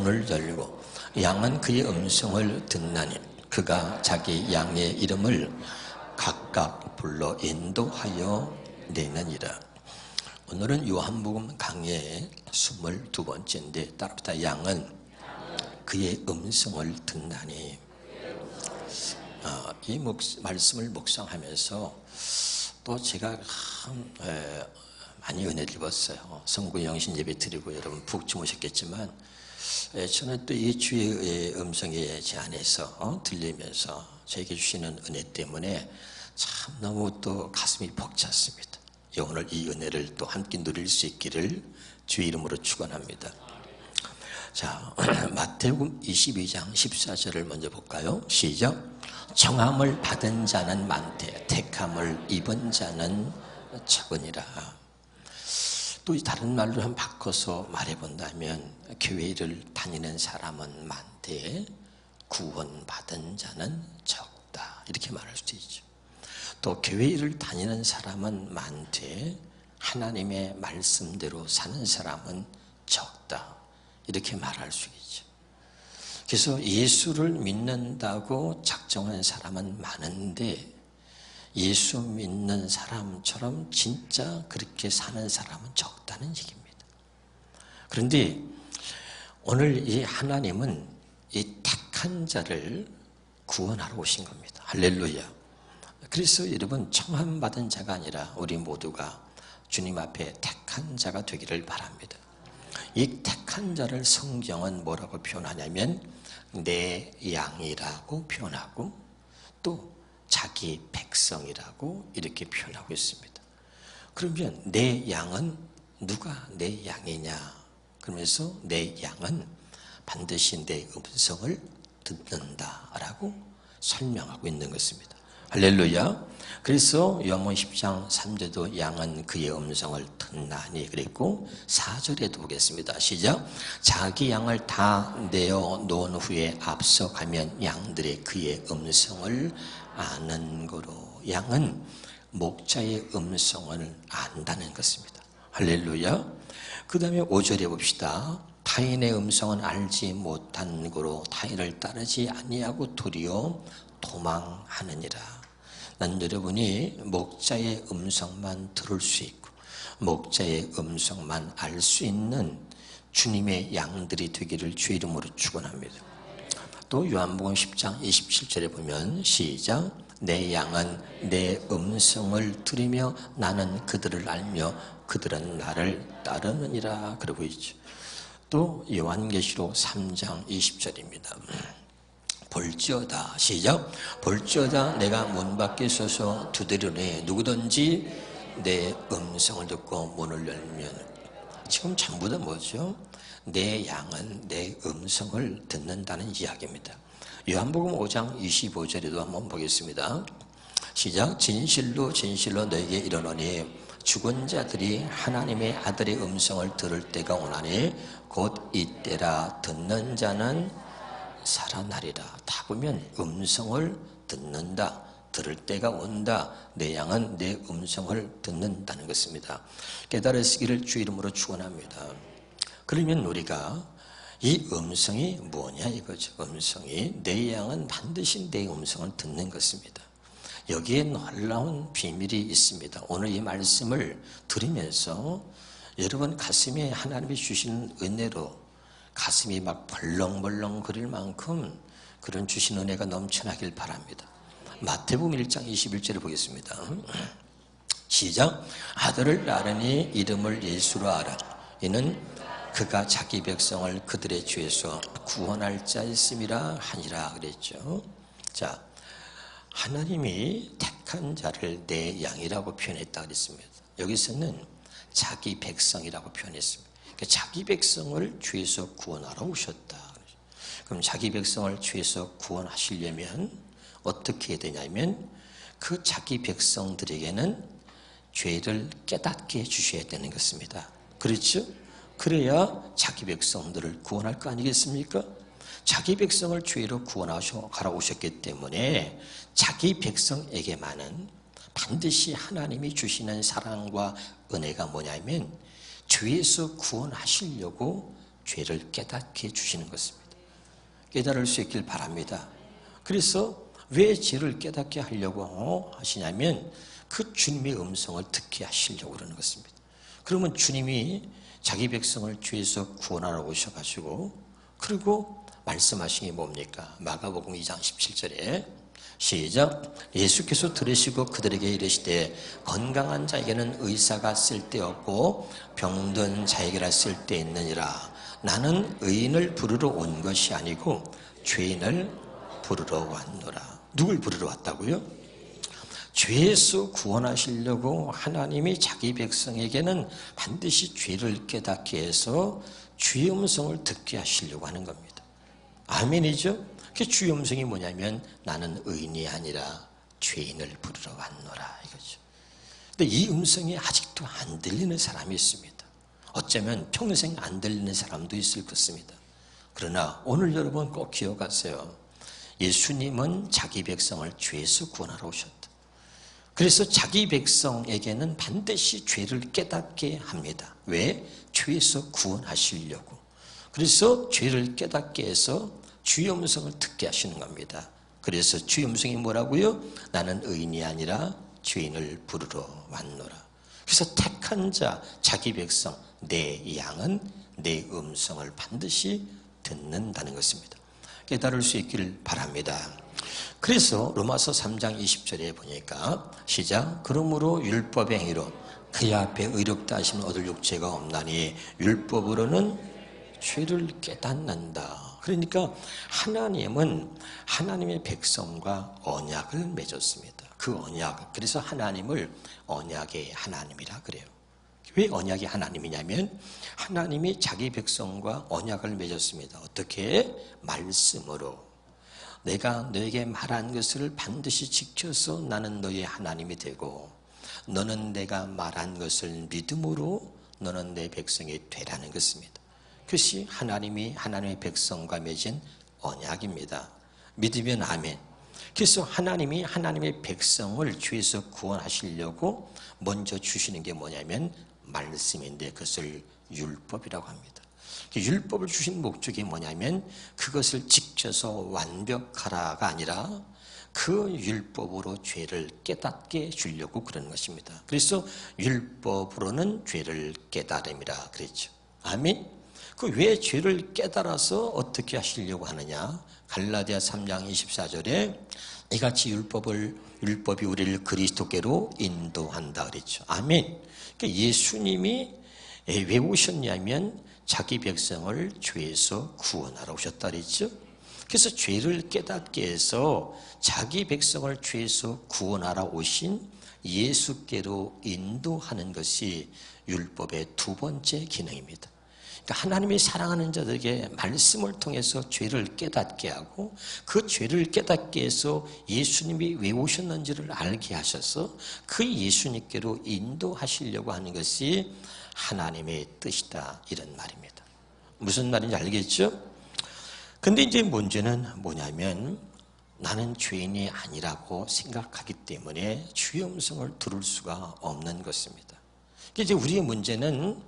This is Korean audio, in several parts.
문을 열고 양은 그의 음성을 듣나니 그가 자기 양의 이름을 각각 불러 인도하여 내느니라. 오늘은 요한복음 강해의 22번째인데 따라붙어 양은 그의 음성을 듣나니. 이 말씀을 묵상하면서 또 제가 많이 은혜를 입었어요. 성구 영신 예배 드리고 여러분 푹 주무셨겠지만 저는 또 이 주의 음성이 제 안에서 들리면서 저에게 주시는 은혜 때문에 참 너무 또 가슴이 벅찼습니다. 오늘 이 은혜를 또 함께 누릴 수 있기를 주의 이름으로 축원합니다. 자, 마태복음 22장 14절을 먼저 볼까요? 시작. 청함을 받은 자는 많되 택함을 입은 자는 적으니라. 또 다른 말로 한번 바꿔서 말해본다면 교회를 다니는 사람은 많되 구원받은 자는 적다, 이렇게 말할 수도 있죠. 또 교회를 다니는 사람은 많되 하나님의 말씀대로 사는 사람은 적다, 이렇게 말할 수 있죠. 그래서 예수를 믿는다고 작정한 사람은 많은데 예수 믿는 사람처럼 진짜 그렇게 사는 사람은 적다는 얘기입니다. 그런데 오늘 이 하나님은 이 택한 자를 구원하러 오신 겁니다. 할렐루야. 그래서 여러분 청함받은 자가 아니라 우리 모두가 주님 앞에 택한 자가 되기를 바랍니다. 이 택한 자를 성경은 뭐라고 표현하냐면 내 양이라고 표현하고 또 자기 백성이라고 이렇게 표현하고 있습니다. 그러면 내 양은 누가 내 양이냐? 그러면서 내 양은 반드시 내 음성을 듣는다라고 설명하고 있는 것입니다. 할렐루야. 그래서 요한복음 10장 3절도 양은 그의 음성을 듣나니 그랬고 4절에도 보겠습니다. 시작. 자기 양을 다 내어 놓은 후에 앞서가면 양들의 그의 음성을 아는 거로. 양은 목자의 음성을 안다는 것입니다. 할렐루야. 그 다음에 5절에 봅시다. 타인의 음성은 알지 못한 거로 타인을 따르지 아니하고 도리어 도망하느니라. 난 여러분이 목자의 음성만 들을 수 있고 목자의 음성만 알 수 있는 주님의 양들이 되기를 주의 이름으로 축원합니다. 또 요한복음 10장 27절에 보면 시작. 내 양은 내 음성을 들으며 나는 그들을 알며 그들은 나를 따르느니라 그러고 있죠. 또 요한계시록 3장 20절입니다. 볼지어다. 시작. 볼지어다 내가 문 밖에 서서 두드리니 누구든지 내 음성을 듣고 문을 열면. 지금 전부 다 뭐죠? 내 양은 내 음성을 듣는다는 이야기입니다. 요한복음 5장 25절에도 한번 보겠습니다. 시작. 진실로 진실로 너에게 이르노니 죽은 자들이 하나님의 아들의 음성을 들을 때가 오나니 곧 이때라. 듣는 자는 살아나리라. 다 보면 음성을 듣는다, 들을 때가 온다. 내 양은 내 음성을 듣는다는 것입니다. 깨달으시기를 주 이름으로 축원합니다. 그러면 우리가 이 음성이 뭐냐 이거죠. 음성이 내 양은 반드시 내 음성을 듣는 것입니다. 여기에 놀라운 비밀이 있습니다. 오늘 이 말씀을 들으면서 여러분 가슴에 하나님이 주시는 은혜로 가슴이 막 벌렁벌렁 거릴 만큼 그런 주신 은혜가 넘쳐나길 바랍니다. 마태복음 1장 21절을 보겠습니다. 시작. 아들을 낳으니 이름을 예수로 하라. 이는 그가 자기 백성을 그들의 죄에서 구원할 자였음이라 하니라 그랬죠. 자, 하나님이 택한 자를 내 양이라고 표현했다 그랬습니다. 여기서는 자기 백성이라고 표현했습니다. 자기 백성을 죄에서 구원하러 오셨다. 그럼 자기 백성을 죄에서 구원하시려면 어떻게 해야 되냐면 그 자기 백성들에게는 죄를 깨닫게 해주셔야 되는 것입니다. 그렇죠? 그래야 자기 백성들을 구원할 거 아니겠습니까? 자기 백성을 죄로 구원하셔 가라 오셨기 때문에 자기 백성에게만은 반드시 하나님이 주시는 사랑과 은혜가 뭐냐면 죄에서 구원하시려고 죄를 깨닫게 해주시는 것입니다. 깨달을 수 있길 바랍니다. 그래서 왜 죄를 깨닫게 하려고 하시냐면 그 주님의 음성을 듣게 하시려고 그러는 것입니다. 그러면 주님이 자기 백성을 죄에서 구원하러 오셔가지고 그리고 말씀하신 게 뭡니까? 마가복음 2장 17절에 시작. 예수께서 들으시고 그들에게 이르시되 건강한 자에게는 의사가 쓸데없고 병든 자에게라 쓸데있느니라. 나는 의인을 부르러 온 것이 아니고 죄인을 부르러 왔노라. 누굴 부르러 왔다고요? 죄에서 구원하시려고 하나님이 자기 백성에게는 반드시 죄를 깨닫게 해서 주의 음성을 듣게 하시려고 하는 겁니다. 아멘이죠? 그 주의 음성이 뭐냐면 나는 의인이 아니라 죄인을 부르러 왔노라 이거죠. 근데 이 음성이 아직도 안 들리는 사람이 있습니다. 어쩌면 평생 안 들리는 사람도 있을 것입니다. 그러나 오늘 여러분 꼭 기억하세요. 예수님은 자기 백성을 죄에서 구원하러 오셨다. 그래서 자기 백성에게는 반드시 죄를 깨닫게 합니다. 왜? 죄에서 구원하시려고. 그래서 죄를 깨닫게 해서 주의 음성을 듣게 하시는 겁니다. 그래서 주의 음성이 뭐라고요? 나는 의인이 아니라 죄인을 부르러 왔노라. 그래서 택한 자, 자기 백성, 내 양은 내 음성을 반드시 듣는다는 것입니다. 깨달을 수 있기를 바랍니다. 그래서 로마서 3장 20절에 보니까 시작. 그러므로 율법의 행위로 그의 앞에 의롭다 하심을 얻을 육체가 없나니 율법으로는 죄를 깨닫는다. 그러니까 하나님은 하나님의 백성과 언약을 맺었습니다. 그 언약, 그래서 하나님을 언약의 하나님이라 그래요. 왜 언약의 하나님이냐면 하나님이 자기 백성과 언약을 맺었습니다. 어떻게? 말씀으로. 내가 너에게 말한 것을 반드시 지켜서 나는 너의 하나님이 되고 너는 내가 말한 것을 믿음으로 너는 내 백성이 되라는 것입니다. 그것이 하나님이 하나님의 백성과 맺은 언약입니다. 믿으면 아멘. 그래서 하나님이 하나님의 백성을 죄에서 구원하시려고 먼저 주시는 게 뭐냐면 말씀인데 그것을 율법이라고 합니다. 율법을 주신 목적이 뭐냐면 그것을 지켜서 완벽하라가 아니라 그 율법으로 죄를 깨닫게 주려고 그러는 것입니다. 그래서 율법으로는 죄를 깨달음이라 그랬죠. 아멘. 그 왜 죄를 깨달아서 어떻게 하시려고 하느냐? 갈라디아 3장 24절에 이같이 율법이 우리를 그리스도께로 인도한다 그랬죠. 아멘. 그러니까 예수님이 왜 오셨냐면 자기 백성을 죄에서 구원하러 오셨다 그랬죠. 그래서 죄를 깨닫게 해서 자기 백성을 죄에서 구원하러 오신 예수께로 인도하는 것이 율법의 두 번째 기능입니다. 그러니까 하나님이 사랑하는 자들에게 말씀을 통해서 죄를 깨닫게 하고 그 죄를 깨닫게 해서 예수님이 왜 오셨는지를 알게 하셔서 그 예수님께로 인도하시려고 하는 것이 하나님의 뜻이다 이런 말입니다. 무슨 말인지 알겠죠? 근데 이제 문제는 뭐냐면 나는 죄인이 아니라고 생각하기 때문에 주의 음성을 들을 수가 없는 것입니다. 이제 우리의 문제는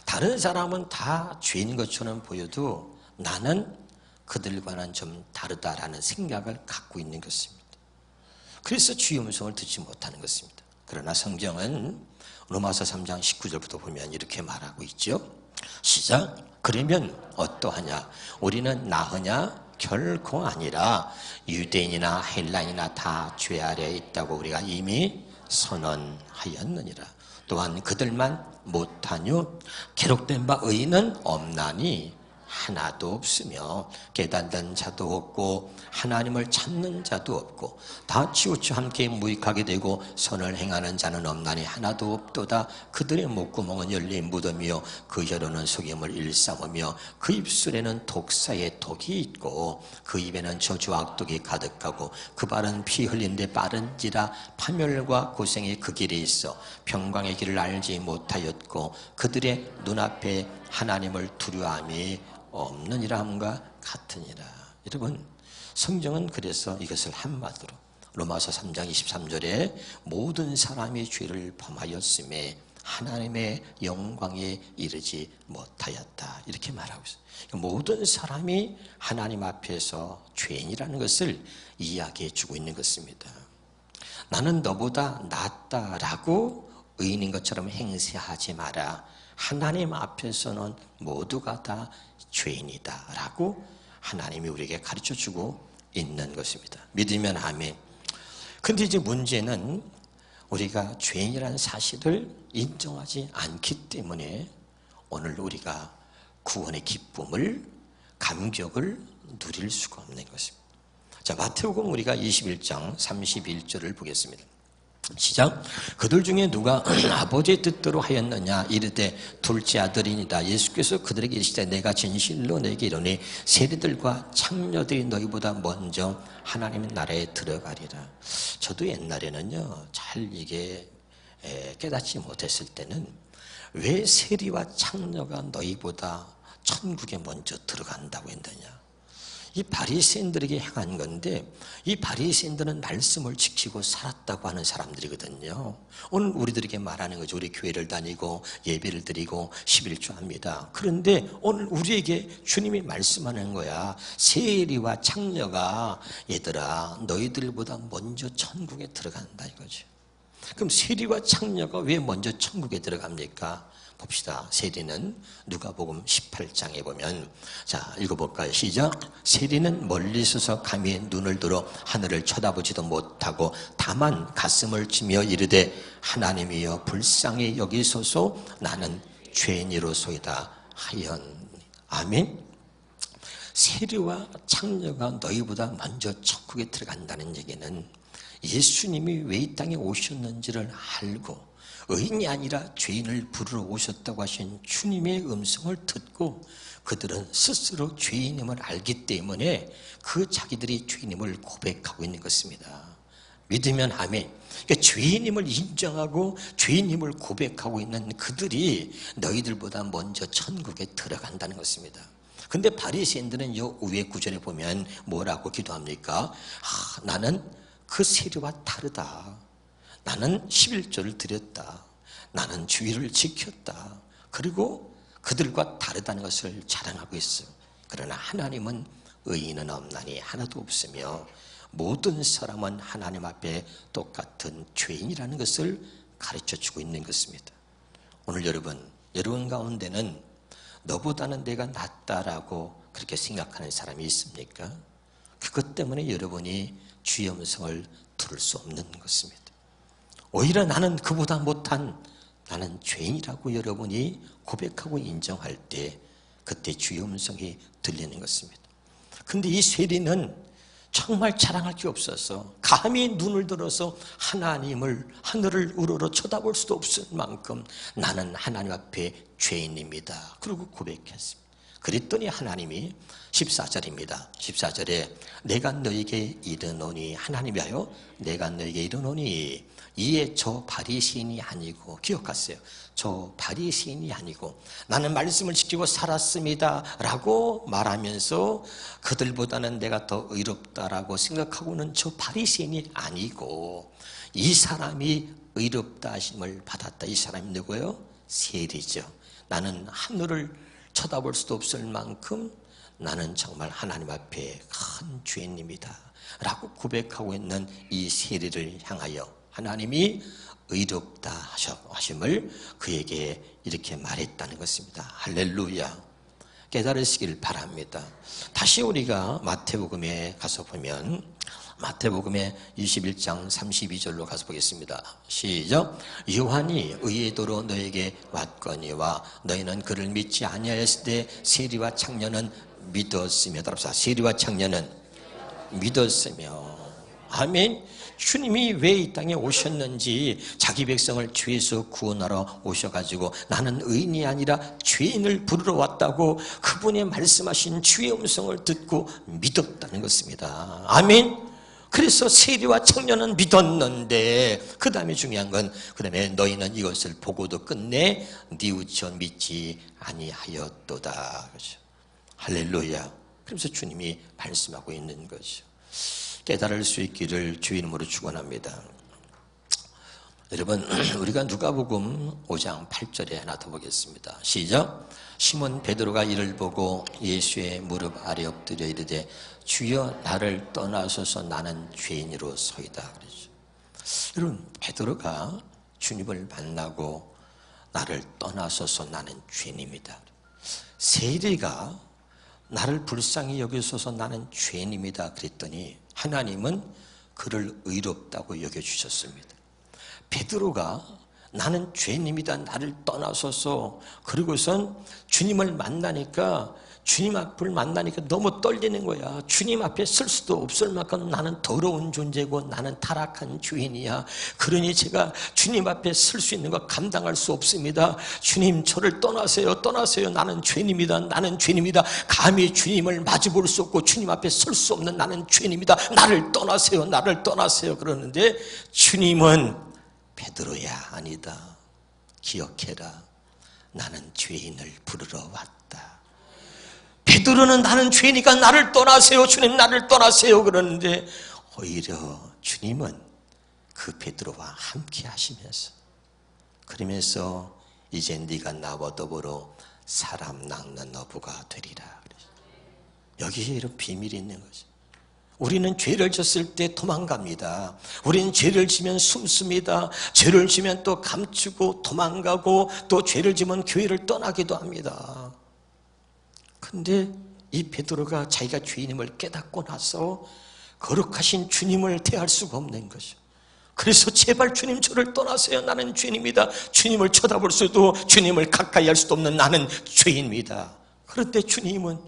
다른 사람은 다 죄인 것처럼 보여도 나는 그들과는 좀 다르다라는 생각을 갖고 있는 것입니다. 그래서 주의 음성을 듣지 못하는 것입니다. 그러나 성경은 로마서 3장 19절부터 보면 이렇게 말하고 있죠. 시작. 그러면 어떠하냐? 우리는 나으냐? 결코 아니라 유대인이나 헬라인이나 다 죄 아래에 있다고 우리가 이미 선언하였느니라. 또한 그들만 못하뇨? 기록된 바 의인은 없나니 하나도 없으며 깨닫는 자도 없고 하나님을 찾는 자도 없고 다 치우쳐 함께 무익하게 되고 선을 행하는 자는 없나니 하나도 없도다. 그들의 목구멍은 열린 무덤이요 그 혀로는 속임을 일삼으며 그 입술에는 독사의 독이 있고 그 입에는 저주와 악독이 가득하고 그 발은 피 흘린 데 빠른지라 파멸과 고생이 그 길에 있어 평강의 길을 알지 못하였고 그들의 눈앞에 하나님을 두려워함이 없느니라 함과 같으니라. 여러분 성경은 그래서 이것을 한마디로 로마서 3장 23절에 모든 사람이 죄를 범하였음에 하나님의 영광에 이르지 못하였다. 이렇게 말하고 있어요. 모든 사람이 하나님 앞에서 죄인이라는 것을 이야기해 주고 있는 것입니다. 나는 너보다 낫다라고 의인인 것처럼 행세하지 마라. 하나님 앞에서는 모두가 다 죄인이다 라고 하나님이 우리에게 가르쳐주고 있는 것입니다. 믿으면 아멘. 근데 이제 문제는 우리가 죄인이라는 사실을 인정하지 않기 때문에 오늘 우리가 구원의 기쁨을, 감격을 누릴 수가 없는 것입니다. 자, 마태복음 우리가 21장 31절을 보겠습니다. 시작. 그들 중에 누가 아버지의 뜻대로 하였느냐 이르되 둘째 아들이니라. 예수께서 그들에게 이르시되 내가 진실로 너에게 이르노니 세리들과 창녀들이 너희보다 먼저 하나님의 나라에 들어가리라. 저도 옛날에는요 잘 이게 깨닫지 못했을 때는 왜 세리와 창녀가 너희보다 천국에 먼저 들어간다고 했느냐. 이 바리새인들에게 행한 건데 이 바리새인들은 말씀을 지키고 살았다고 하는 사람들이거든요. 오늘 우리들에게 말하는 거죠. 우리 교회를 다니고 예배를 드리고 11조 합니다. 그런데 오늘 우리에게 주님이 말씀하는 거야. 세리와 창녀가 얘들아 너희들보다 먼저 천국에 들어간다 이거죠. 그럼 세리와 창녀가 왜 먼저 천국에 들어갑니까? 봅시다. 세리는 누가복음 18장에 보면, 자 읽어볼까요? 시작. 세리는 멀리 서서 감히 눈을 들어 하늘을 쳐다보지도 못하고 다만 가슴을 치며 이르되 하나님이여 불쌍히 여기소서 나는 죄인이로소이다 하연. 아멘. 세리와 창녀가 너희보다 먼저 천국에 들어간다는 얘기는 예수님이 왜 이 땅에 오셨는지를 알고 의인이 아니라 죄인을 부르러 오셨다고 하신 주님의 음성을 듣고 그들은 스스로 죄인임을 알기 때문에 그 자기들이 죄인임을 고백하고 있는 것입니다. 믿으면 아멘. 그러니까 죄인임을 인정하고 죄인임을 고백하고 있는 그들이 너희들보다 먼저 천국에 들어간다는 것입니다. 근데 바리새인들은 요 위에 구절에 보면 뭐라고 기도합니까? 나는 그 세리와 다르다. 나는 11조를 드렸다. 나는 주의를 지켰다. 그리고 그들과 다르다는 것을 자랑하고 있어요. 그러나 하나님은 의인은 없나니 하나도 없으며 모든 사람은 하나님 앞에 똑같은 죄인이라는 것을 가르쳐주고 있는 것입니다. 오늘 여러분 가운데는 너보다는 내가 낫다라고 그렇게 생각하는 사람이 있습니까? 그것 때문에 여러분이 주의 음성을 들을 수 없는 것입니다. 오히려 나는 그보다 못한 나는 죄인이라고 여러분이 고백하고 인정할 때 그때 주의 음성이 들리는 것입니다. 근데 이 세리는 정말 자랑할 게 없어서 감히 눈을 들어서 하늘을 우러러 쳐다볼 수도 없을 만큼 나는 하나님 앞에 죄인입니다. 그리고 고백했습니다. 그랬더니 하나님이 14절입니다. 14절에 내가 너에게 이르노니 하나님이여 내가 너에게 이르노니 이에 저 바리새인이 아니고 기억하세요. 저 바리새인이 아니고 나는 말씀을 지키고 살았습니다 라고 말하면서 그들보다는 내가 더 의롭다라고 생각하고는 저 바리새인이 아니고 이 사람이 의롭다 하심을 받았다. 이 사람이 누구예요? 세리죠. 나는 하늘을 쳐다볼 수도 없을 만큼 나는 정말 하나님 앞에 큰 죄인입니다 라고 고백하고 있는 이 세리를 향하여 하나님이 의롭다 하심을 그에게 이렇게 말했다는 것입니다. 할렐루야. 깨달으시길 바랍니다. 다시 우리가 마태복음에 가서 보면 마태복음의 21장 32절로 가서 보겠습니다. 시작. 요한이 의의 도로 너에게 왔거니와 너희는 그를 믿지 아니하였을 때 세리와 창녀는 믿었으며 따라서 세리와 창녀는 믿었으며. 아멘. 주님이 왜 이 땅에 오셨는지 자기 백성을 죄에서 구원하러 오셔가지고 나는 의인이 아니라 죄인을 부르러 왔다고 그분의 말씀하신 주의 음성을 듣고 믿었다는 것입니다. 아멘. 그래서 세리와 청년은 믿었는데 그 다음에 중요한 건 그 다음에 너희는 이것을 보고도 끝내 뉘우쳐 믿지 아니하였도다. 그렇죠? 할렐루야. 그래서 주님이 말씀하고 있는 거죠. 깨달을 수 있기를 주의 이름으로 축원합니다. 여러분, 우리가 누가복음 5장 8절에 하나 더 보겠습니다. 시작. 시몬 베드로가 이를 보고 예수의 무릎 아래 엎드려 이르되 주여 나를 떠나소서 나는 죄인으로 서이다. 그러죠. 여러분, 베드로가 주님을 만나고 나를 떠나소서 나는 죄인입니다. 세리가 나를 불쌍히 여기소서 나는 죄인입니다. 그랬더니 하나님은 그를 의롭다고 여겨주셨습니다. 베드로가 나는 죄인입니다. 나를 떠나소서. 그리고선 주님을 만나니까 주님 앞을 만나니까 너무 떨리는 거야. 주님 앞에 설 수도 없을 만큼 나는 더러운 존재고 나는 타락한 죄인이야. 그러니 제가 주님 앞에 설 수 있는 거 감당할 수 없습니다. 주님 저를 떠나세요. 떠나세요. 나는 죄인입니다. 나는 죄인입니다. 감히 주님을 마주볼 수 없고 주님 앞에 설 수 없는 나는 죄인입니다. 나를 떠나세요. 나를 떠나세요. 그러는데 주님은 베드로야 아니다. 기억해라. 나는 죄인을 부르러 왔다. 베드로는 나는 죄니까 나를 떠나세요. 주님 나를 떠나세요. 그러는데 오히려 주님은 그 베드로와 함께 하시면서 그러면서 이제 네가 나와 더불어 사람 낚는 어부가 되리라. 여기에 이런 비밀이 있는 거죠. 우리는 죄를 졌을 때 도망갑니다. 우리는 죄를 지면 숨습니다. 죄를 지면 또 감추고 도망가고 또 죄를 지면 교회를 떠나기도 합니다. 근데 이 베드로가 자기가 죄인임을 깨닫고 나서 거룩하신 주님을 대할 수가 없는 거죠. 그래서 제발 주님 저를 떠나세요. 나는 죄인입니다. 주님을 쳐다볼 수도 주님을 가까이 할 수도 없는 나는 죄인입니다. 그런데 주님은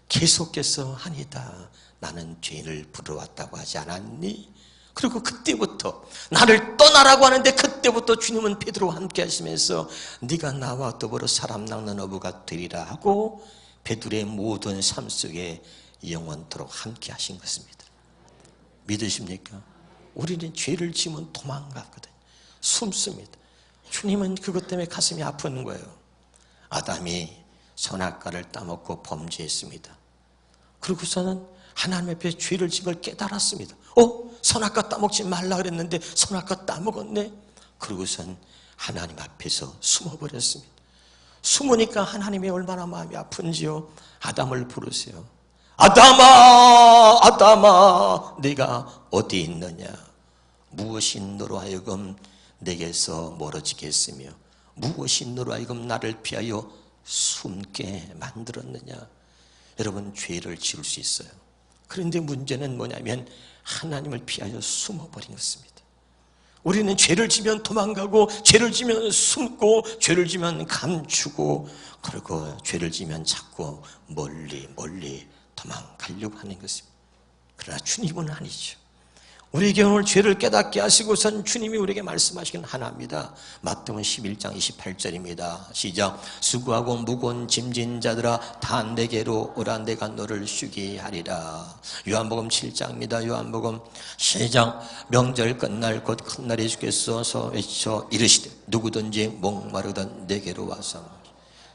계속해서 아니다. 나는 죄인을 부르러 왔다고 하지 않았니? 그리고 그때부터 나를 떠나라고 하는데 그때부터 주님은 베드로와 함께 하시면서 네가 나와 더불어 사람 낚는 어부가 되리라 하고 베드로의 모든 삶 속에 영원토록 함께 하신 것입니다. 믿으십니까? 우리는 죄를 지면 도망가거든요. 숨습니다. 주님은 그것 때문에 가슴이 아픈 거예요. 아담이 선악과를 따먹고 범죄했습니다. 그러고서는 하나님 앞에 죄를 지은 걸 깨달았습니다. 선악과 따먹지 말라 그랬는데 선악과 따먹었네. 그러고선 하나님 앞에서 숨어버렸습니다. 숨으니까 하나님이 얼마나 마음이 아픈지요. 아담을 부르세요. 아담아 아담아 네가 어디 있느냐. 무엇이 너로 하여금 내게서 멀어지겠으며 무엇이 너로 하여금 나를 피하여 숨게 만들었느냐. 여러분 죄를 지을 수 있어요. 그런데 문제는 뭐냐면 하나님을 피하여 숨어버린 것입니다. 우리는 죄를 지면 도망가고 죄를 지면 숨고 죄를 지면 감추고 그리고 죄를 지면 자꾸 멀리 도망가려고 하는 것입니다. 그러나 주님은 아니죠. 우리에게 오늘 죄를 깨닫게 하시고선 주님이 우리에게 말씀하시긴 하나입니다. 마태복음 11장 28절입니다. 시작. 수고하고 무거운 짐진 자들아 다 내게로 오라. 내가 너를 쉬게 하리라. 요한복음 7장입니다. 요한복음 시작. 명절 끝날 곧 큰 날이 주께서 외쳐 이르시되 누구든지 목마르던 내게로 와서.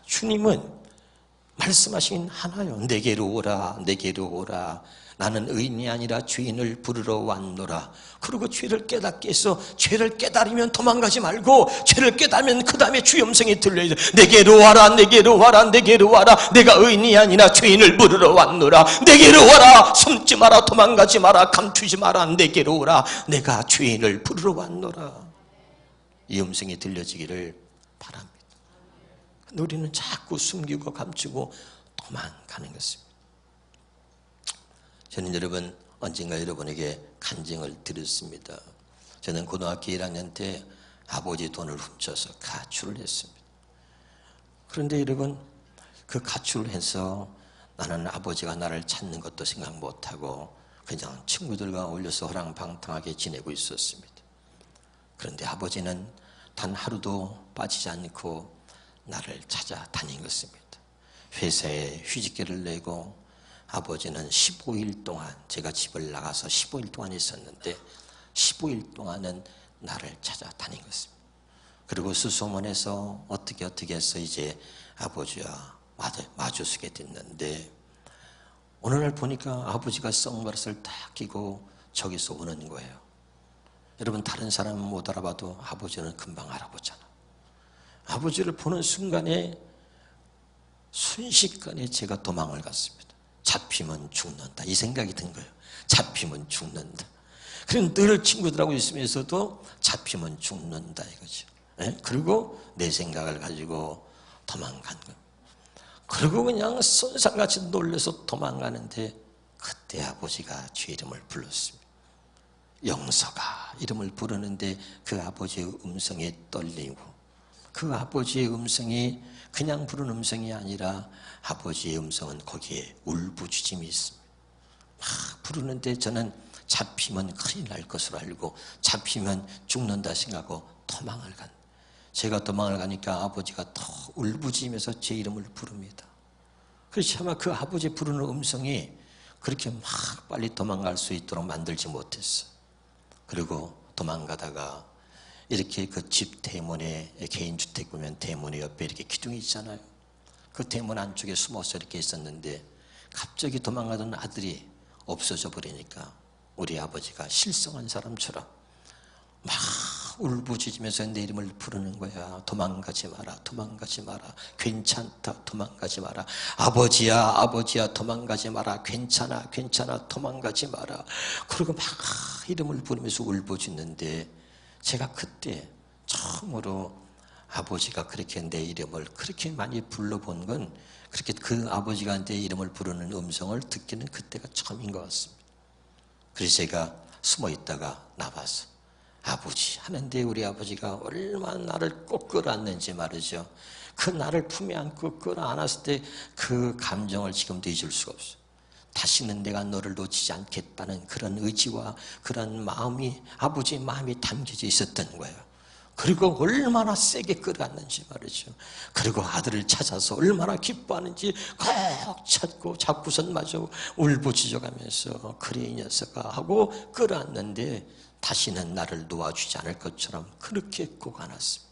주님은 말씀하신 하나요. 내게로 오라. 내게로 오라. 나는 의인이 아니라 죄인을 부르러 왔노라. 그리고 죄를 깨닫게 해서 죄를 깨달으면 도망가지 말고 죄를 깨달으면 그 다음에 주의 음성이 들려야 돼. 내게로 와라. 내게로 와라. 내게로 와라. 내가 의인이 아니라 죄인을 부르러 왔노라. 내게로 와라. 숨지 마라. 도망가지 마라. 감추지 마라. 내게로 오라. 내가 죄인을 부르러 왔노라. 이 음성이 들려지기를 바랍니다. 우리는 자꾸 숨기고 감추고 도망가는 것입니다. 저는 여러분 언젠가 여러분에게 간증을 드렸습니다. 저는 고등학교 1학년 때 아버지 돈을 훔쳐서 가출을 했습니다. 그런데 여러분 그 가출을 해서 나는 아버지가 나를 찾는 것도 생각 못하고 그냥 친구들과 어울려서 호랑방탕하게 지내고 있었습니다. 그런데 아버지는 단 하루도 빠지지 않고 나를 찾아다닌 것입니다. 회사에 휴직계를 내고 아버지는 15일 동안 제가 집을 나가서 15일 동안 있었는데 15일 동안은 나를 찾아다닌 것입니다. 그리고 수소문해서 어떻게 해서 이제 아버지와 마주서게 됐는데 어느 날 보니까 아버지가 선글라스를 딱 끼고 저기서 오는 거예요. 여러분 다른 사람은 못 알아봐도 아버지는 금방 알아보잖아. 아버지를 보는 순간에 순식간에 제가 도망을 갔습니다. 잡히면 죽는다 이 생각이 든 거예요. 잡히면 죽는다. 그럼 늘 친구들하고 있으면서도 잡히면 죽는다 이거죠. 예? 그리고 내 생각을 가지고 도망간 거예요. 그리고 그냥 선상같이 놀라서 도망가는데 그때 아버지가 제 이름을 불렀습니다. 영서가 이름을 부르는데 그 아버지의 음성에 떨리고 그 아버지의 음성이 그냥 부른 음성이 아니라 아버지의 음성은 거기에 울부짖음이 있습니다. 막 부르는데 저는 잡히면 큰일 날 것으로 알고 잡히면 죽는다 생각하고 도망을 간. 제가 도망을 가니까 아버지가 더 울부짖으면서 제 이름을 부릅니다. 그렇지 아마 그 아버지 부르는 음성이 그렇게 막 빨리 도망갈 수 있도록 만들지 못했어. 그리고 도망가다가 이렇게 그 집 대문에 개인주택 보면 대문 옆에 이렇게 기둥이 있잖아요. 그 대문 안쪽에 숨어서 이렇게 있었는데 갑자기 도망가던 아들이 없어져 버리니까 우리 아버지가 실성한 사람처럼 막 울부짖으면서 내 이름을 부르는 거야. 도망가지 마라, 도망가지 마라, 괜찮다, 도망가지 마라. 아버지야, 아버지야, 도망가지 마라, 괜찮아, 괜찮아, 도망가지 마라. 그리고 막 이름을 부르면서 울부짖는데 제가 그때 처음으로 아버지가 그렇게 내 이름을 그렇게 많이 불러본 건 그렇게 그 아버지가 내 이름을 부르는 음성을 듣기는 그때가 처음인 것 같습니다. 그래서 제가 숨어 있다가 나와서 아버지 하는데 우리 아버지가 얼마나 나를 꼭 끌어안는지 말이죠. 그 나를 품에 안고 끌어안았을 때 그 감정을 지금도 잊을 수가 없어요. 다시는 내가 너를 놓치지 않겠다는 그런 의지와 그런 마음이 아버지의 마음이 담겨져 있었던 거예요. 그리고 얼마나 세게 끌어안는지 말이죠. 그리고 아들을 찾아서 얼마나 기뻐하는지 꼭 찾고 자꾸선 마저 울부짖어가면서 그래 이 녀석아 하고 끌어안는데 다시는 나를 놓아주지 않을 것처럼 그렇게 꼭 안았습니다.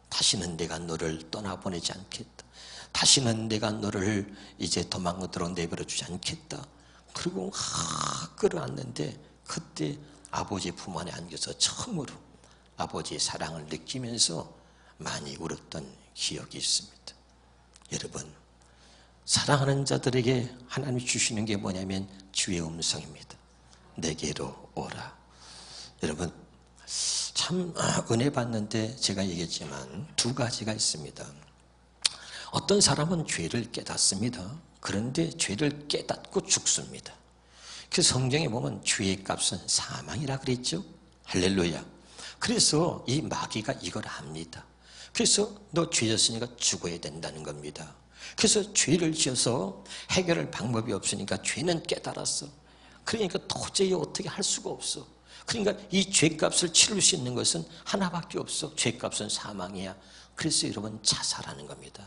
다시는 내가 너를 떠나보내지 않겠다. 다시는 내가 너를 이제 도망으로 내버려주지 않겠다. 그리고 끌어안는데 그때 아버지 품 안에 안겨서 처음으로 아버지의 사랑을 느끼면서 많이 울었던 기억이 있습니다. 여러분, 사랑하는 자들에게 하나님이 주시는 게 뭐냐면 주의 음성입니다. 내게로 오라. 여러분 참 은혜 받는데 제가 얘기했지만 두 가지가 있습니다. 어떤 사람은 죄를 깨닫습니다. 그런데 죄를 깨닫고 죽습니다. 그 성경에 보면 죄의 값은 사망이라 그랬죠. 할렐루야. 그래서 이 마귀가 이걸 압니다. 그래서 너 죄 졌으니까 죽어야 된다는 겁니다. 그래서 죄를 지어서 해결할 방법이 없으니까 죄는 깨달았어. 그러니까 도저히 어떻게 할 수가 없어. 그러니까 이 죄값을 치를 수 있는 것은 하나밖에 없어. 죄값은 사망이야. 그래서 여러분 자살하는 겁니다.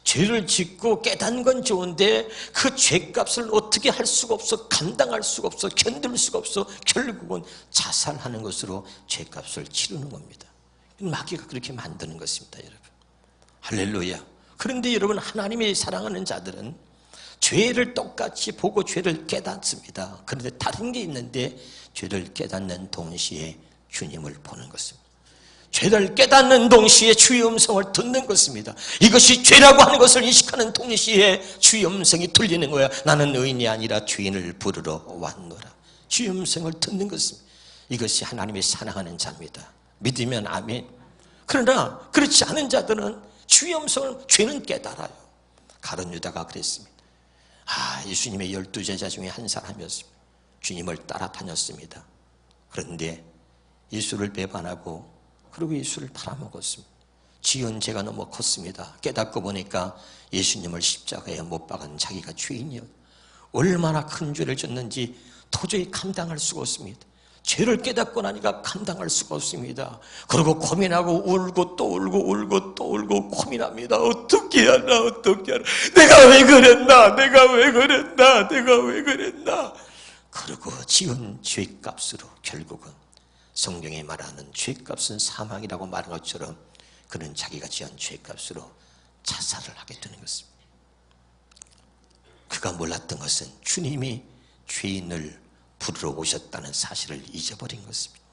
죄를 짓고 깨닫는 건 좋은데 그 죄값을 어떻게 할 수가 없어. 감당할 수가 없어. 견딜 수가 없어. 결국은 자살하는 것으로 죄값을 치르는 겁니다. 마귀가 그렇게 만드는 것입니다, 여러분. 할렐루야. 그런데 여러분 하나님이 사랑하는 자들은 죄를 똑같이 보고 죄를 깨닫습니다. 그런데 다른 게 있는데 죄를 깨닫는 동시에 주님을 보는 것입니다. 죄를 깨닫는 동시에 주의 음성을 듣는 것입니다. 이것이 죄라고 하는 것을 인식하는 동시에 주의 음성이 들리는 거야. 나는 의인이 아니라 죄인을 부르러 왔노라. 주의 음성을 듣는 것입니다. 이것이 하나님이 사랑하는 자입니다. 믿으면 아멘. 그러나 그렇지 않은 자들은 주의 음성을 죄는 깨달아요. 가룟 유다가 그랬습니다. 예수님의 12제자 중에 한 사람이었습니다. 주님을 따라다녔습니다. 그런데 예수를 배반하고 그리고 예수를 팔아먹었습니다. 지은 죄가 너무 컸습니다. 깨닫고 보니까 예수님을 십자가에 못 박은 자기가 죄인이요. 얼마나 큰 죄를 졌는지 도저히 감당할 수가 없습니다. 죄를 깨닫고 나니까 감당할 수가 없습니다. 그리고 고민하고 울고 또 울고 울고 또 울고 고민합니다. 어떻게 하나 어떻게 하나. 내가 왜 그랬나 내가 왜 그랬나 내가 왜 그랬나. 그리고 지은 죄값으로 결국은 성경에 말하는 죄값은 사망이라고 말한 것처럼 그는 자기가 지은 죄값으로 자살을 하게 되는 것입니다. 그가 몰랐던 것은 주님이 죄인을 부르러 오셨다는 사실을 잊어버린 것입니다.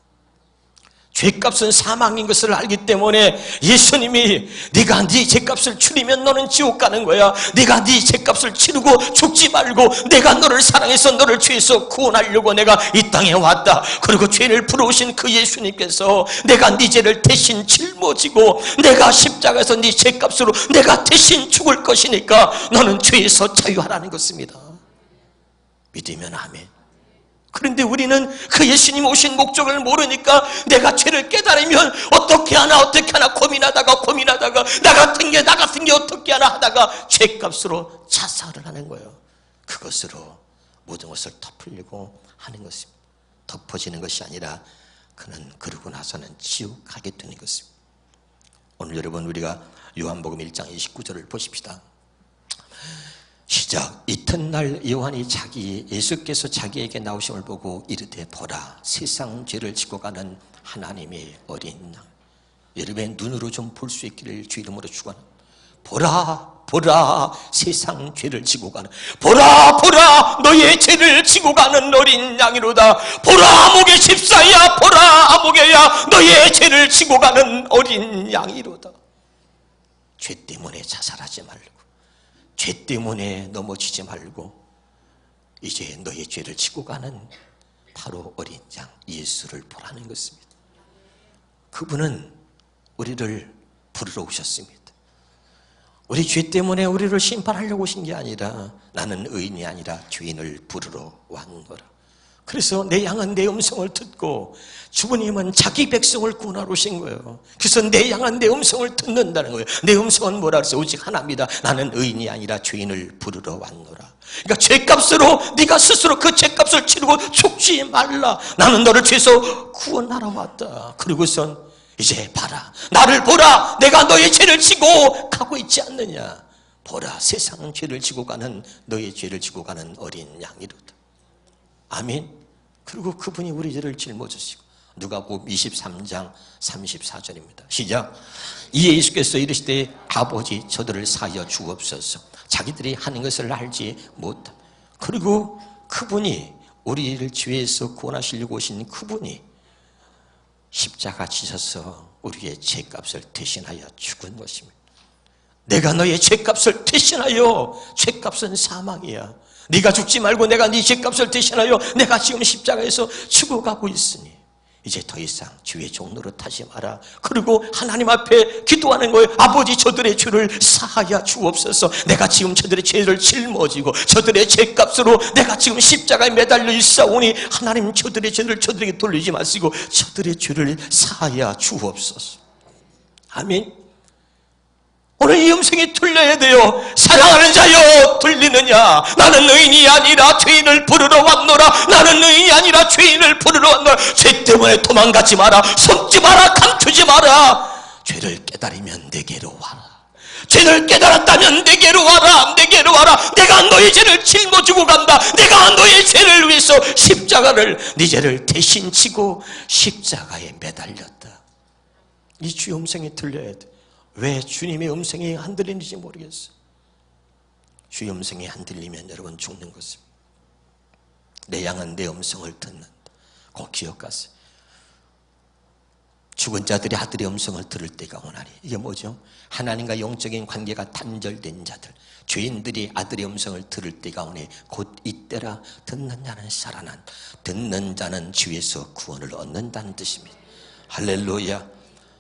죄값은 사망인 것을 알기 때문에 예수님이 네가 네 죄값을 치르면 너는 지옥 가는 거야. 네가 네 죄값을 치르고 죽지 말고 내가 너를 사랑해서 너를 죄에서 구원하려고 내가 이 땅에 왔다. 그리고 죄를 부러우신 그 예수님께서 내가 네 죄를 대신 짊어지고 내가 십자가에서 네 죄값으로 내가 대신 죽을 것이니까 너는 죄에서 자유하라는 것입니다. 믿으면 아멘. 그런데 우리는 그 예수님 오신 목적을 모르니까 내가 죄를 깨달으면 어떻게 하나 고민하다가 나 같은 게 어떻게 하나 하다가 죄값으로 자살을 하는 거예요. 그것으로 모든 것을 덮으려고 하는 것입니다. 덮어지는 것이 아니라 그는 그러고 나서는 지옥 가게 되는 것입니다. 오늘 여러분 우리가 요한복음 1장 29절을 보십시다. 시작. 이튿날 요한이 예수께서 자기에게 나오심을 보고 이르되 보라 세상 죄를 지고 가는 하나님의 어린 양. 여러분의 눈으로 좀 볼 수 있기를 주 이름으로 축원합니다. 보라 세상 죄를 지고 가는 보라 너의 죄를 지고 가는 어린 양이로다. 보라 아목의 집사야 보라 아목이야 너의 죄를 지고 가는 어린 양이로다. 죄 때문에 자살하지 말고 죄 때문에 넘어지지 말고 이제 너의 죄를 지고 가는 바로 어린 양 예수를 보라는 것입니다. 그분은 우리를 부르러 오셨습니다. 우리 죄 때문에 우리를 심판하려고 오신 게 아니라 나는 의인이 아니라 죄인을 부르러 왔노라. 그래서 내 양은 내 음성을 듣고 주님은 자기 백성을 구원하러 오신 거예요. 그래서 내 양은 내 음성을 듣는다는 거예요. 내 음성은 뭐라 그랬어요? 오직 하나입니다. 나는 의인이 아니라 죄인을 부르러 왔노라. 그러니까 죄값으로 네가 스스로 그 죄값을 치르고 죽지 말라. 나는 너를 죄에서 구원하러 왔다. 그리고선 이제 봐라 나를 보라 내가 너의 죄를 지고 가고 있지 않느냐. 보라 세상 죄를 지고 가는 너의 죄를 지고 가는 어린 양이로다. 아멘. 그리고 그분이 우리 죄를 짊어지시고 누가복음 23장 34절입니다. 시작. 이에 예수께서 이르시되 아버지 저들을 사하여 주옵소서. 자기들이 하는 것을 알지 못함. 그리고 그분이 우리를 죄에서 구원하시려고 오신 그분이 십자가 지셔서 우리의 죄값을 대신하여 죽은 것입니다. 내가 너의 죄값을 대신하여 죄값은 사망이야. 네가 죽지 말고 내가 네 죄값을 대신하여 내가 지금 십자가에서 죽어가고 있으니 이제 더 이상 주의 종로로 타지 마라. 그리고 하나님 앞에 기도하는 거예요. 아버지 저들의 죄를 사하여 주옵소서. 내가 지금 저들의 죄를 짊어지고 저들의 죄값으로 내가 지금 십자가에 매달려 있사오니 하나님 저들의 죄를 저들에게 돌리지 마시고 저들의 죄를 사하여 주옵소서. 아멘. 오늘 이 음성이 들려야 돼요. 사랑하는 자여 들리느냐. 나는 의인이 아니라 죄인을 부르러 왔노라. 나는 의인이 아니라 죄인을 부르러 왔노라. 죄 때문에 도망가지 마라. 숨지 마라. 감추지 마라. 죄를 깨달으면 내게로 와라. 죄를 깨달았다면 내게로 와라. 내게로 와라. 내가 너의 죄를 짊어지고 간다. 내가 너의 죄를 위해서 십자가를 네 죄를 대신 지고 십자가에 매달렸다. 이 주의 음성이 들려야 돼. 왜 주님의 음성이 안 들리는지 모르겠어요. 주의 음성이 안 들리면 여러분 죽는 것입니다. 내 양은 내 음성을 듣는다. 꼭 기억하세요. 죽은 자들이 아들의 음성을 들을 때가 오나니. 이게 뭐죠? 하나님과 영적인 관계가 단절된 자들, 죄인들이 아들의 음성을 들을 때가 오니 곧 이때라. 듣는 자는 살아난, 듣는 자는 주에서 구원을 얻는다는 뜻입니다. 할렐루야.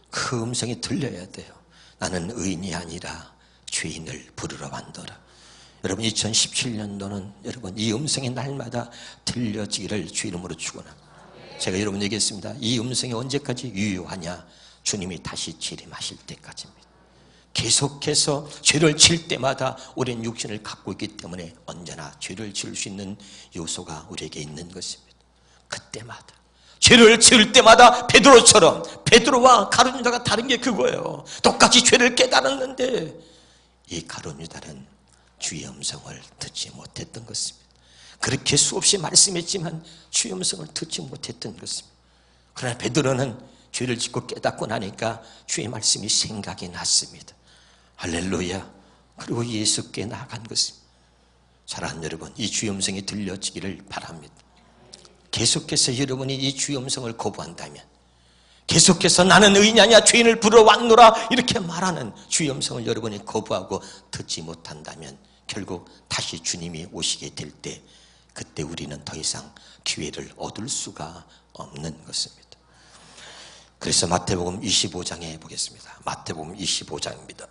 그 음성이 들려야 돼요. 나는 의인이 아니라 죄인을 부르러 왔노라. 여러분 2017년도는 여러분 이 음성이 날마다 들려지기를 주 이름으로 축원합니다. 제가 여러분 얘기했습니다. 이 음성이 언제까지 유효하냐? 주님이 다시 재림하실 때까지입니다. 계속해서 죄를 질 때마다 우리는 육신을 갖고 있기 때문에 언제나 죄를 지을 수 있는 요소가 우리에게 있는 것입니다. 그때마다 죄를 지을 때마다 베드로처럼, 베드로와 가룟 유다가 다른 게 그거예요. 똑같이 죄를 깨달았는데 이 가룟 유다는 주의 음성을 듣지 못했던 것입니다. 그렇게 수없이 말씀했지만 주의 음성을 듣지 못했던 것입니다. 그러나 베드로는 죄를 짓고 깨닫고 나니까 주의 말씀이 생각이 났습니다. 할렐루야. 그리고 예수께 나아간 것입니다. 사랑하는 여러분, 이 주의 음성이 들려지기를 바랍니다. 계속해서 여러분이 이 주의 음성을 거부한다면, 계속해서 나는 의인이 아니야 죄인을 부르러 왔노라 이렇게 말하는 주의 음성을 여러분이 거부하고 듣지 못한다면 결국 다시 주님이 오시게 될 때 그때 우리는 더 이상 기회를 얻을 수가 없는 것입니다. 그래서 마태복음 25장에 보겠습니다. 마태복음 25장입니다.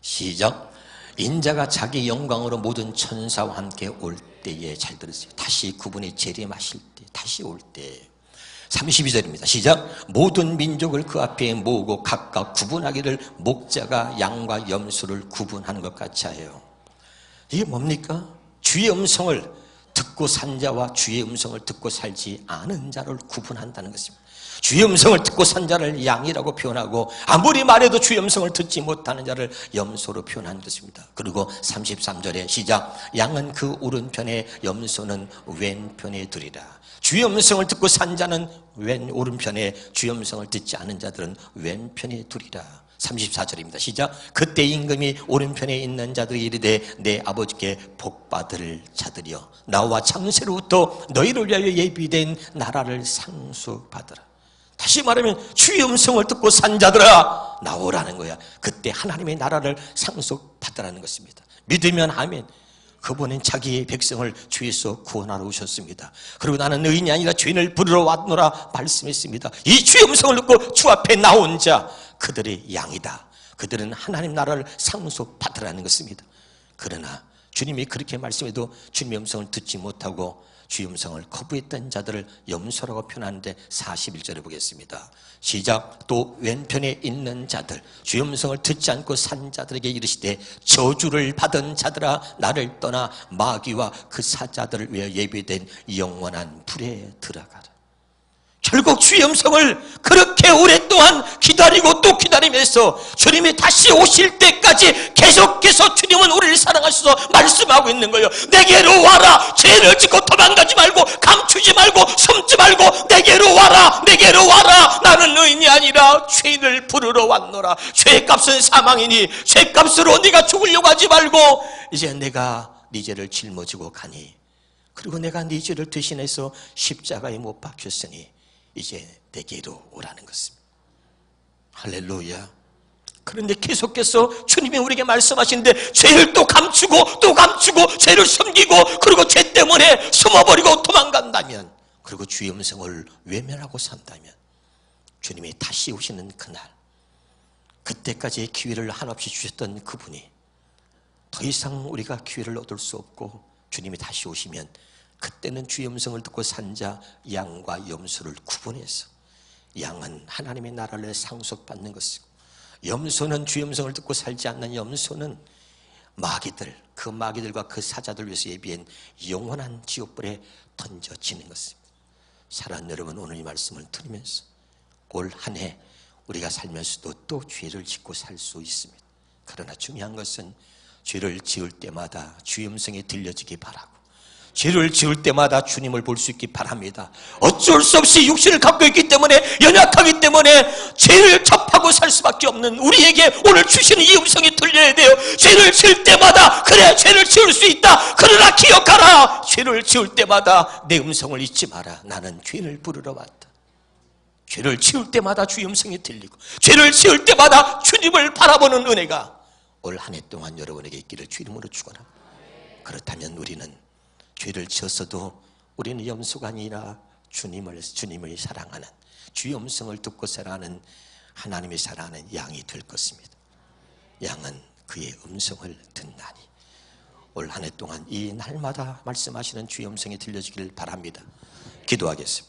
시작. 인자가 자기 영광으로 모든 천사와 함께 올 때에, 잘 들으세요, 다시 그분이 재림하실 때, 다시 올 때, 32절입니다. 시작. 모든 민족을 그 앞에 모으고 각각 구분하기를 목자가 양과 염소를 구분하는 것 같이 하여. 이게 뭡니까? 주의 음성을 듣고 산 자와 주의 음성을 듣고 살지 않은 자를 구분한다는 것입니다. 주의 음성을 듣고 산 자를 양이라고 표현하고 아무리 말해도 주의 음성을 듣지 못하는 자를 염소로 표현한 것입니다. 그리고 33절에 시작. 양은 그 오른편에 염소는 왼편에 두리라. 주의 음성을 듣고 산 자는 오른편에, 주의 음성을 듣지 않은 자들은 왼편에 두리라. 34절입니다. 시작. 그때 임금이 오른편에 있는 자들이 이르되 내 아버지께 복받을 자들이여 나와 창세로부터 너희를 위하여 예비된 나라를 상속받으라. 다시 말하면 주의 음성을 듣고 산 자들아 나오라는 거야. 그때 하나님의 나라를 상속받으라는 것입니다. 믿으면 아멘. 그분은 자기의 백성을 주에서 구원하러 오셨습니다. 그리고 나는 의인이 아니라 죄인을 부르러 왔노라 말씀했습니다. 이 주의 음성을 듣고 주 앞에 나온 자 그들의 양이다. 그들은 하나님 나라를 상속받으라는 것입니다. 그러나 주님이 그렇게 말씀해도 주님의 음성을 듣지 못하고 주의 음성을 거부했던 자들을 염소라고 표현하는데 41절에 보겠습니다. 시작. 또 왼편에 있는 자들, 주의 음성을 듣지 않고 산 자들에게 이르시되 저주를 받은 자들아 나를 떠나 마귀와 그 사자들을 위하여 예비된 영원한 불에 들어가라. 결국 주의 음성을 그렇게 오랫동안 기다리고 또 기다리면서 주님이 다시 오실 때까지 계속해서 주님은 우리를 사랑하셔서 말씀하고 있는 거예요. 내게로 와라. 죄를 짓고 도망가지 말고 감추지 말고 숨지 말고 내게로 와라. 내게로 와라. 나는 의인이 아니라 죄인을 부르러 왔노라. 죄값은 사망이니 죄값으로 네가 죽으려고 하지 말고 이제 내가 네 죄를 짊어지고 가니 그리고 내가 네 죄를 대신해서 십자가에 못 박혔으니 이제 내게로 오라는 것입니다. 할렐루야. 그런데 계속해서 주님이 우리에게 말씀하시는데 죄를 또 감추고 또 감추고 죄를 숨기고 그리고 죄 때문에 숨어버리고 도망간다면 그리고 주의 음성을 외면하고 산다면 주님이 다시 오시는 그날 그때까지의 기회를 한없이 주셨던 그분이 더 이상 우리가 기회를 얻을 수 없고 주님이 다시 오시면 그때는 주의 음성을 듣고 산 자 양과 염소를 구분해서 양은 하나님의 나라를 상속받는 것이고 염소는 주의 음성을 듣고 살지 않는 염소는 마귀들, 그 마귀들과 그 사자들 위해서 예비한 영원한 지옥불에 던져지는 것입니다. 사랑하는 여러분, 오늘 이 말씀을 들으면서 올 한 해 우리가 살면서도 또 죄를 짓고 살 수 있습니다. 그러나 중요한 것은 죄를 지을 때마다 주의 음성이 들려지기 바라고 죄를 지을 때마다 주님을 볼 수 있기 바랍니다. 어쩔 수 없이 육신을 갖고 있기 때문에 연약하기 때문에 죄를 접하고 살 수밖에 없는 우리에게 오늘 주시는 이 음성이 들려야 돼요. 죄를 지을 때마다 그래 죄를 지을 수 있다. 그러나 기억하라. 죄를 지을 때마다 내 음성을 잊지 마라. 나는 죄를 부르러 왔다. 죄를 지을 때마다 주의 음성이 들리고 죄를 지을 때마다 주님을 바라보는 은혜가 올 한 해 동안 여러분에게 있기를 주 이름으로 축원합니다. 그렇다면 우리는 죄를 지었어도 우리는 염소가 아니라 주님을 사랑하는 주의 음성을 듣고 살아가는 하나님이 사랑하는 양이 될 것입니다. 양은 그의 음성을 듣나니 올 한 해 동안 이 날마다 말씀하시는 주의 음성이 들려지기를 바랍니다. 기도하겠습니다.